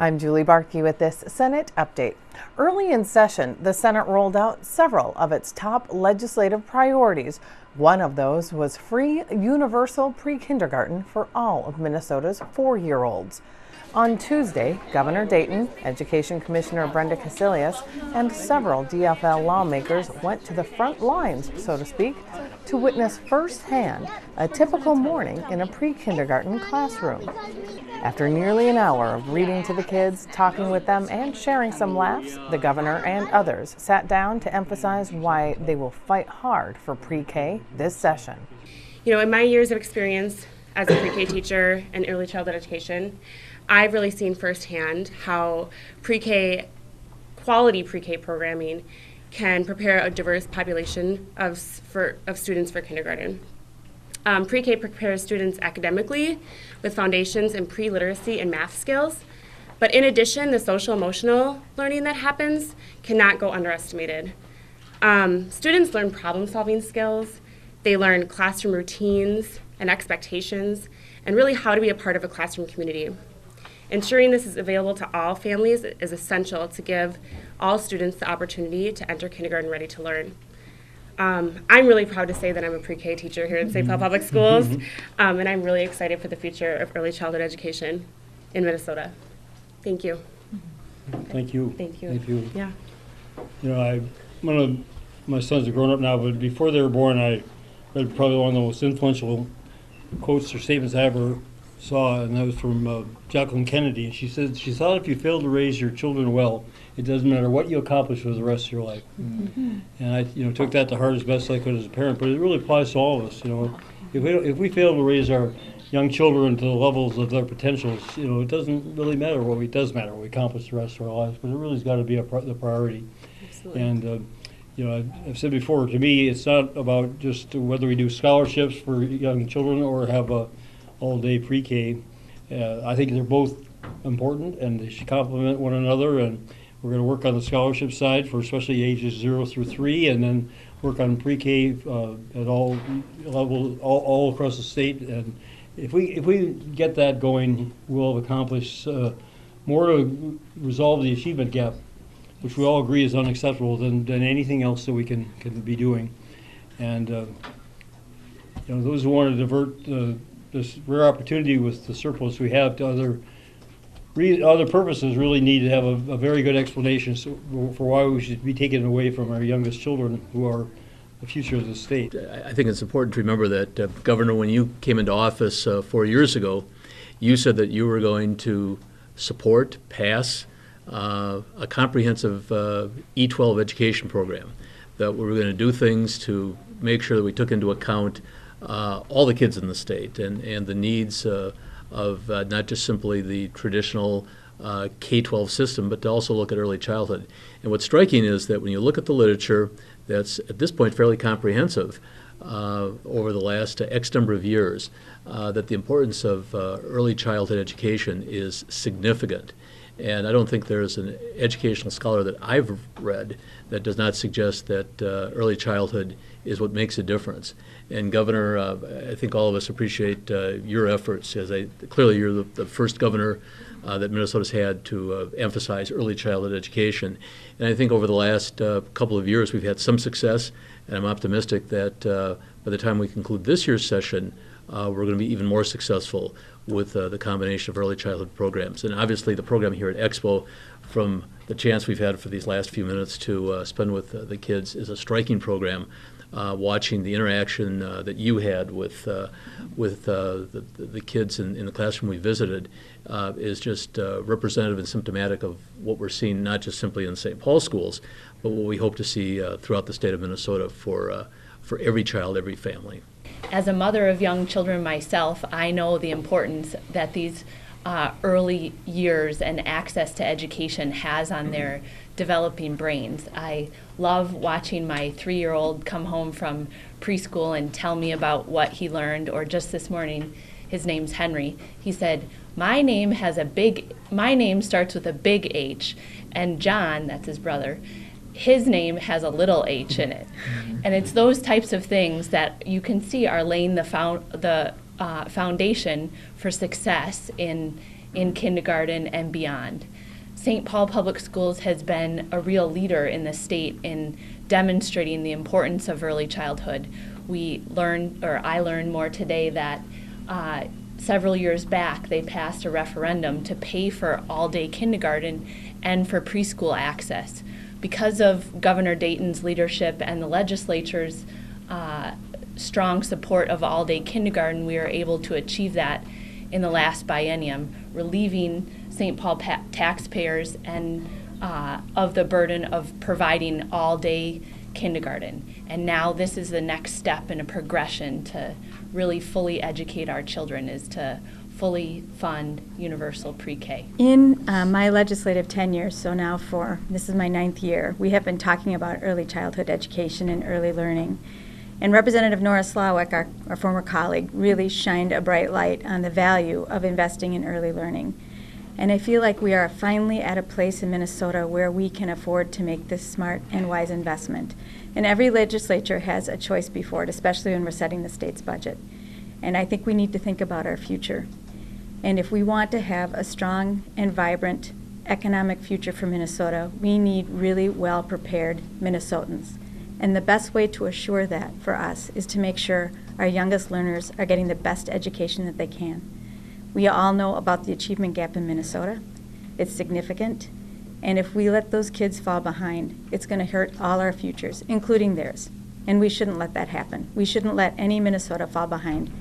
I'm Julie Barkey with this Senate update. Early in session, the Senate rolled out several of its top legislative priorities. One of those was free universal pre-kindergarten for all of Minnesota's 4-year-olds. On Tuesday, Governor Dayton, Education Commissioner Brenda Casilius, and several DFL lawmakers went to the front lines, so to speak, to witness firsthand a typical morning in a pre-kindergarten classroom. After nearly an hour of reading to the kids, talking with them, and sharing some laughs, the governor and others sat down to emphasize why they will fight hard for pre-K this session. You know, in my years of experience as a pre-K teacher and early childhood education, I've really seen firsthand how quality pre-K programming can prepare a diverse population of students for kindergarten. Pre-K prepares students academically with foundations in pre-literacy and math skills, but in addition, the social-emotional learning that happens cannot go underestimated. Students learn problem-solving skills, they learn classroom routines and expectations, and really how to be a part of a classroom community. Ensuring this is available to all families is essential to give all students the opportunity to enter kindergarten ready to learn. I'm really proud to say that I'm a pre-K teacher here in St. Paul Public Schools, and I'm really excited for the future of early childhood education in Minnesota. Thank you. Thank you. Thank you. Thank you. Yeah. You know, my sons are grown up now, but before they were born, I read probably one of the most influential quotes or statements I ever saw, and that was from Jacqueline Kennedy. And she said, she thought if you fail to raise your children well, it doesn't matter what you accomplish for the rest of your life. Mm-hmm. And I, took that to heart as best I could as a parent. But it really applies to all of us. If we fail to raise our young children to the levels of their potentials, it doesn't really matter what we accomplish the rest of our lives. But it really's got to be the priority. Absolutely. And I've said before, to me, it's not about just whether we do scholarships for young children or have a all-day pre-K. I think they're both important and they should complement one another, and we're going to work on the scholarship side for especially ages 0 through 3, and then work on pre-K at all levels, all across the state. And if we get that going, we'll have accomplished more to resolve the achievement gap, which we all agree is unacceptable, than anything else that we can be doing. And those who want to divert this rare opportunity with the surplus we have to other purposes really need to have a very good explanation for why we should be taking it away from our youngest children, who are the future of the state. I think it's important to remember that, Governor, when you came into office 4 years ago, you said that you were going to pass a comprehensive E12 education program, that we were going to do things to make sure that we took into account all the kids in the state and the needs of not just simply the traditional K-12 system, but to also look at early childhood. And what's striking is that when you look at the literature that's at this point fairly comprehensive over the last X number of years, that the importance of early childhood education is significant. And I don't think there's an educational scholar that I've read that does not suggest that early childhood is what makes a difference. And Governor, I think all of us appreciate your efforts, clearly you're the first governor that Minnesota's had to emphasize early childhood education. And I think over the last couple of years we've had some success, and I'm optimistic that by the time we conclude this year's session, we're going to be even more successful with the combination of early childhood programs. And obviously the program here at Expo, from the chance we've had for these last few minutes to spend with the kids, is a striking program. Watching the interaction that you had with the kids in the classroom we visited is just representative and symptomatic of what we're seeing, not just simply in St. Paul schools, but what we hope to see throughout the state of Minnesota for every child, every family. As a mother of young children myself, I know the importance that these early years and access to education has on their developing brains. I love watching my 3-year-old come home from preschool and tell me about what he learned, or just this morning, his name's Henry. He said, my name starts with a big H, and John, that's his brother, his name has a little h in it. And it's those types of things that you can see are laying the foundation for success in in kindergarten and beyond. St. Paul Public Schools has been a real leader in the state in demonstrating the importance of early childhood. I learned more today that several years back they passed a referendum to pay for all-day kindergarten and for preschool access. Because of Governor Dayton's leadership and the legislature's strong support of all-day kindergarten, we were able to achieve that in the last biennium, relieving St. Paul taxpayers and of the burden of providing all-day kindergarten. And now this is the next step in a progression to really fully educate our children, is to fully fund universal pre-K. In my legislative tenure, so now this is my 9th year, we have been talking about early childhood education and early learning. And Representative Nora Slawick, our former colleague, really shined a bright light on the value of investing in early learning. And I feel like we are finally at a place in Minnesota where we can afford to make this smart and wise investment. And every legislature has a choice before it, especially when we're setting the state's budget. And I think we need to think about our future. And if we want to have a strong and vibrant economic future for Minnesota, we need really well-prepared Minnesotans. And the best way to assure that for us is to make sure our youngest learners are getting the best education that they can. We all know about the achievement gap in Minnesota. It's significant. And if we let those kids fall behind, it's going to hurt all our futures, including theirs. And we shouldn't let that happen. We shouldn't let any Minnesota fall behind.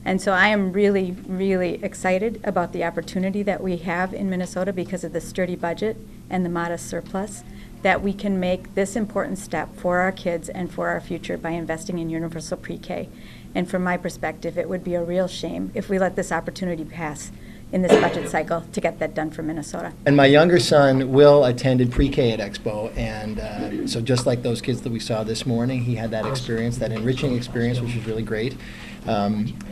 And so I am really, really excited about the opportunity that we have in Minnesota because of the sturdy budget and the modest surplus, that we can make this important step for our kids and for our future by investing in universal pre-K. And from my perspective, it would be a real shame if we let this opportunity pass in this budget cycle to get that done for Minnesota. And my younger son, Will, attended pre-K at Expo, and so just like those kids that we saw this morning, he had that experience, that enriching experience, which was really great.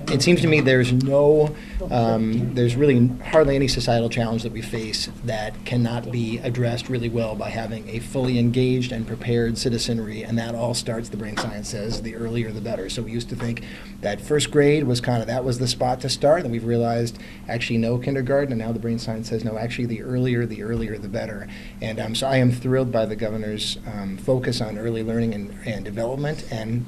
It seems to me there's really hardly any societal challenge that we face that cannot be addressed really well by having a fully engaged and prepared citizenry, and that all starts, the brain science says, the earlier the better. So we used to think that first grade was that was the spot to start, and we've realized actually no kindergarten, and now the brain science says no, actually the earlier the better. And so I am thrilled by the governor's focus on early learning and development. And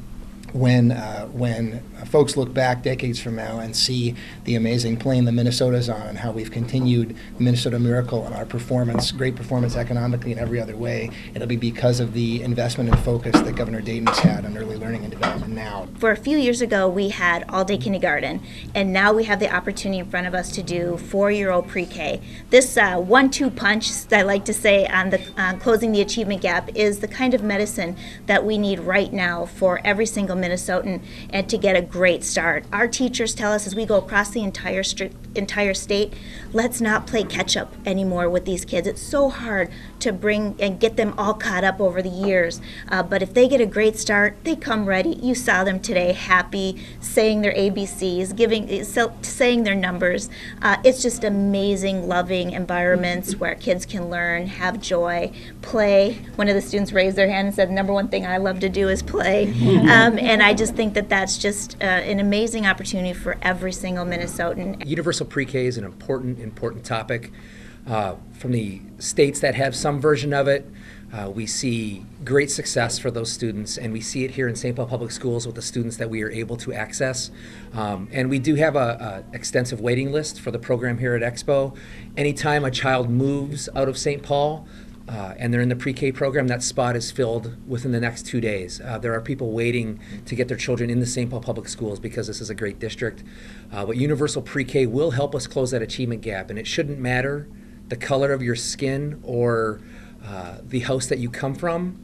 when folks look back decades from now and see the amazing plane that Minnesota's on and how we've continued the Minnesota miracle and our great performance economically in every other way, it'll be because of the investment and focus that Governor Dayton's had on early learning and development now. For a few years ago, we had all-day kindergarten, and now we have the opportunity in front of us to do 4-year-old pre-K. This 1-2 punch, I like to say, on the closing the achievement gap is the kind of medicine that we need right now for every single Minnesotan and to get a great start. Our teachers tell us as we go across the entire state, let's not play catch up anymore with these kids. It's so hard to bring and get them all caught up over the years. But if they get a great start, they come ready. You saw them today, happy, saying their ABCs, saying their numbers. It's just amazing, loving environments where kids can learn, have joy, play. One of the students raised their hand and said, the number one thing I love to do is play. And I just think that that's just an amazing opportunity for every single Minnesotan. Universal pre-K is an important topic. From the states that have some version of it, we see great success for those students, and we see it here in St. Paul Public Schools with the students that we are able to access. And we do have an extensive waiting list for the program here at Expo. Anytime a child moves out of St. Paul, and they're in the pre-K program, that spot is filled within the next 2 days. There are people waiting to get their children in the St. Paul Public Schools because this is a great district. But universal pre-K will help us close that achievement gap, and it shouldn't matter the color of your skin or the house that you come from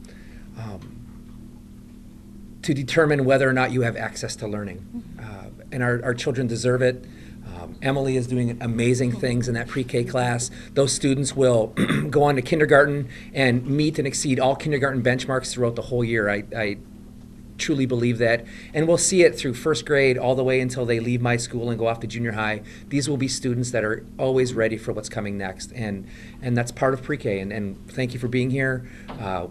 to determine whether or not you have access to learning. And our children deserve it. Emily is doing amazing things in that pre-K class. Those students will go on to kindergarten and meet and exceed all kindergarten benchmarks throughout the whole year. I truly believe that. And we'll see it through first grade all the way until they leave my school and go off to junior high. These will be students that are always ready for what's coming next. And that's part of pre-K. And thank you for being here.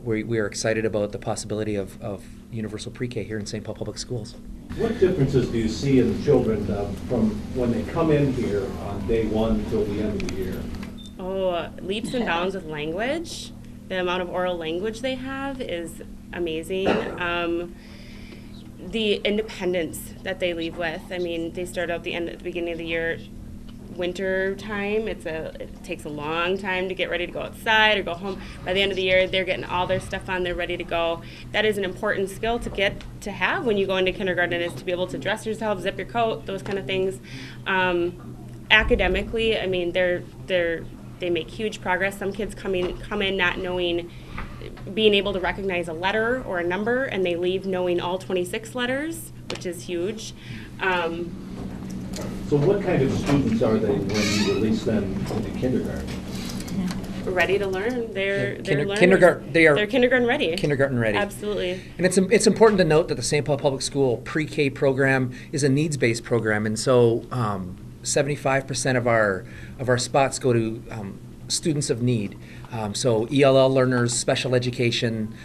We are excited about the possibility of universal pre-K here in St. Paul Public Schools. What differences do you see in the children from when they come in here on day one until the end of the year? Oh, leaps and bounds with language. The amount of oral language they have is amazing. The independence that they leave with. I mean, they start out at the beginning of the year, winter time. It takes a long time to get ready to go outside or go home. By the end of the year, they're getting all their stuff on. They're ready to go. That is an important skill to have when you go into kindergarten, is to be able to dress yourself, zip your coat, those kind of things. Academically, I mean, they make huge progress. Some kids come in not knowing, being able to recognize a letter or a number, and they leave knowing all 26 letters, which is huge. So what kind of students are they when you release them into kindergarten? Ready to learn. They're learners. They're kindergarten ready. Kindergarten ready. Absolutely. And it's important to note that the St. Paul Public School pre-K program is a needs-based program, and so 75% of our spots go to students of need. So ELL learners, special education,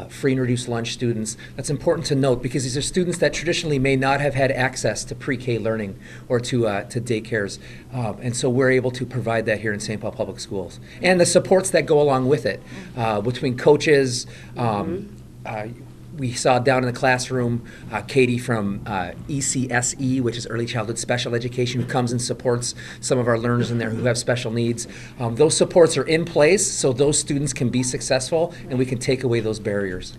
free and reduced lunch students. That's important to note because these are students that traditionally may not have had access to pre-K learning or to daycares. And so we're able to provide that here in St. Paul Public Schools. And the supports that go along with it, between coaches, we saw down in the classroom Katie from ECSE, which is Early Childhood Special Education, who comes and supports some of our learners in there who have special needs. Those supports are in place so those students can be successful and we can take away those barriers.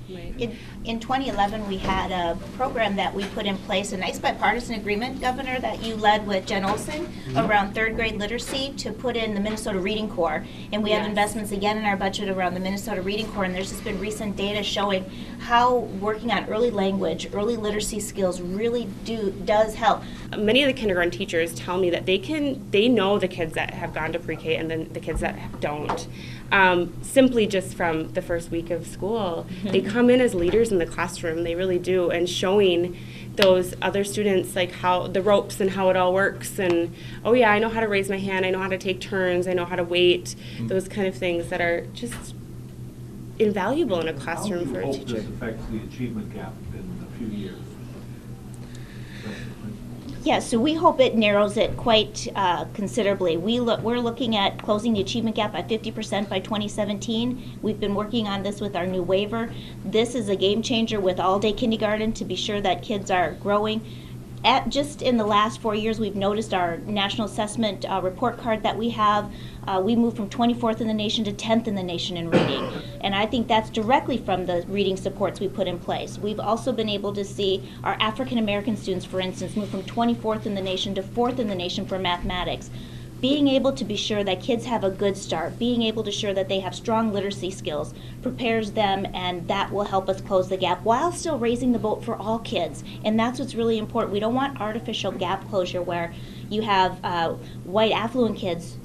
In 2011, we had a program that we put in place, a nice bipartisan agreement, Governor, that you led with Jen Olson around third grade literacy to put in the Minnesota Reading Corps. And we have investments again in our budget around the Minnesota Reading Corps, and there's just been recent data showing how working on early language, early literacy skills really does help. Many of the kindergarten teachers tell me that they know the kids that have gone to pre-K and then the kids that don't. Simply just from the first week of school. They come in as leaders in the classroom, they really do, and showing those other students like how the ropes and how it all works, and oh yeah, I know how to raise my hand, I know how to take turns, I know how to wait, those kind of things that are just invaluable in a classroom for a teacher. How do you hope this affects the achievement gap in a few years? Yeah, so we hope it narrows it quite considerably. We're looking at closing the achievement gap by 50% by 2017. We've been working on this with our new waiver. This is a game changer with all-day kindergarten to be sure that kids are growing. Just in the last 4 years, we've noticed our national assessment report card that we have. We moved from 24th in the nation to 10th in the nation in reading. And I think that's directly from the reading supports we put in place. We've also been able to see our African American students, for instance, move from 24th in the nation to 4th in the nation for mathematics. Being able to be sure that kids have a good start, being able to sure that they have strong literacy skills, prepares them, and that will help us close the gap while still raising the boat for all kids. And that's what's really important. We don't want artificial gap closure where you have white affluent kids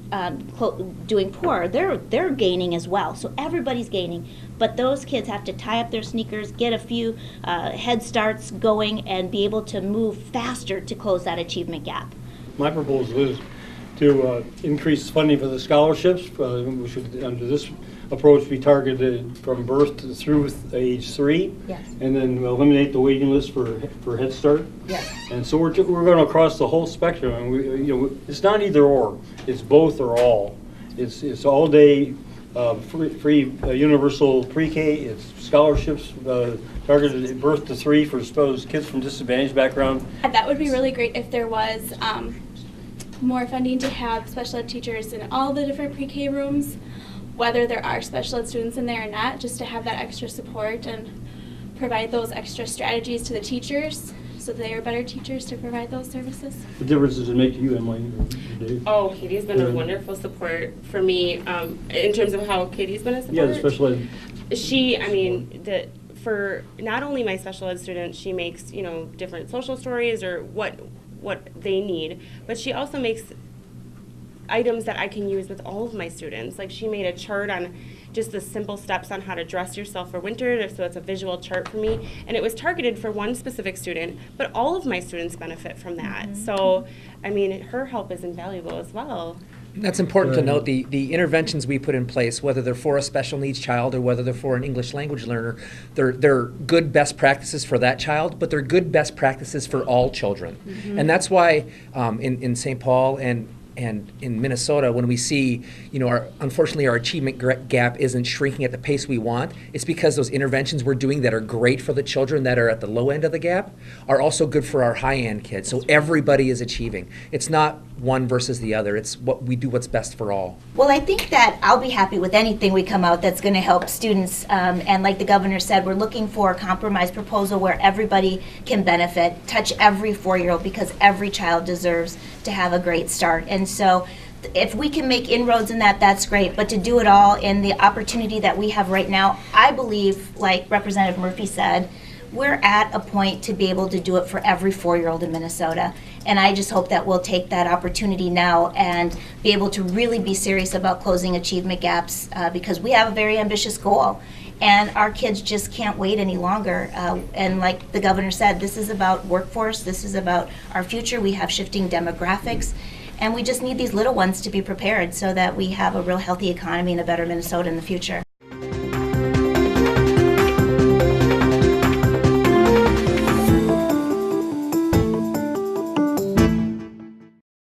doing poor. They're gaining as well, so everybody's gaining. But those kids have to tie up their sneakers, get a few head starts going, and be able to move faster to close that achievement gap. My proposal is to increase funding for the scholarships. We should, under this approach, be targeted from birth through age 3. Yes. And then eliminate the waiting list for Head Start. Yes. And so we're going to cross the whole spectrum. And it's not either or. It's both or all. It's all day free universal pre-K. It's scholarships targeted at birth to 3 for kids from disadvantaged background. That would be really great if there was more funding to have special ed teachers in all the different pre-K rooms, whether there are special ed students in there or not, just to have that extra support and provide those extra strategies to the teachers so they are better teachers to provide those services. What difference does it make to you, Emily? Oh, Katie's been a wonderful support for me in terms of how Katie's been a support. Yeah, the special ed. For not only my special ed students, she makes, different social stories or what they need, but she also makes items that I can use with all of my students. Like she made a chart on just the simple steps on how to dress yourself for winter, so it's a visual chart for me, and it was targeted for one specific student, but all of my students benefit from that. So, her help is invaluable as well. That's important to note. The interventions we put in place, whether they're for a special needs child or whether they're for an English language learner, they're good best practices for that child, but they're good best practices for all children. And that's why in St. Paul and in Minnesota, when we see, unfortunately our achievement gap isn't shrinking at the pace we want, it's because those interventions we're doing that are great for the children that are at the low end of the gap are also good for our high-end kids. So everybody is achieving. It's not one versus the other. It's what we do what's best for all. Well, I think that I'll be happy with anything we come out that's going to help students. And like the governor said, we're looking for a compromise proposal where everybody can benefit, touch every 4-year-old, because every child deserves to have a great start. And so if we can make inroads in that, that's great. But to do it all in the opportunity that we have right now, I believe, like Representative Murphy said, we're at a point to be able to do it for every 4-year-old in Minnesota. And I just hope that we'll take that opportunity now and be able to really be serious about closing achievement gaps because we have a very ambitious goal. And our kids just can't wait any longer. And like the governor said, this is about workforce, this is about our future. We have shifting demographics. And we just need these little ones to be prepared so that we have a real healthy economy and a better Minnesota in the future.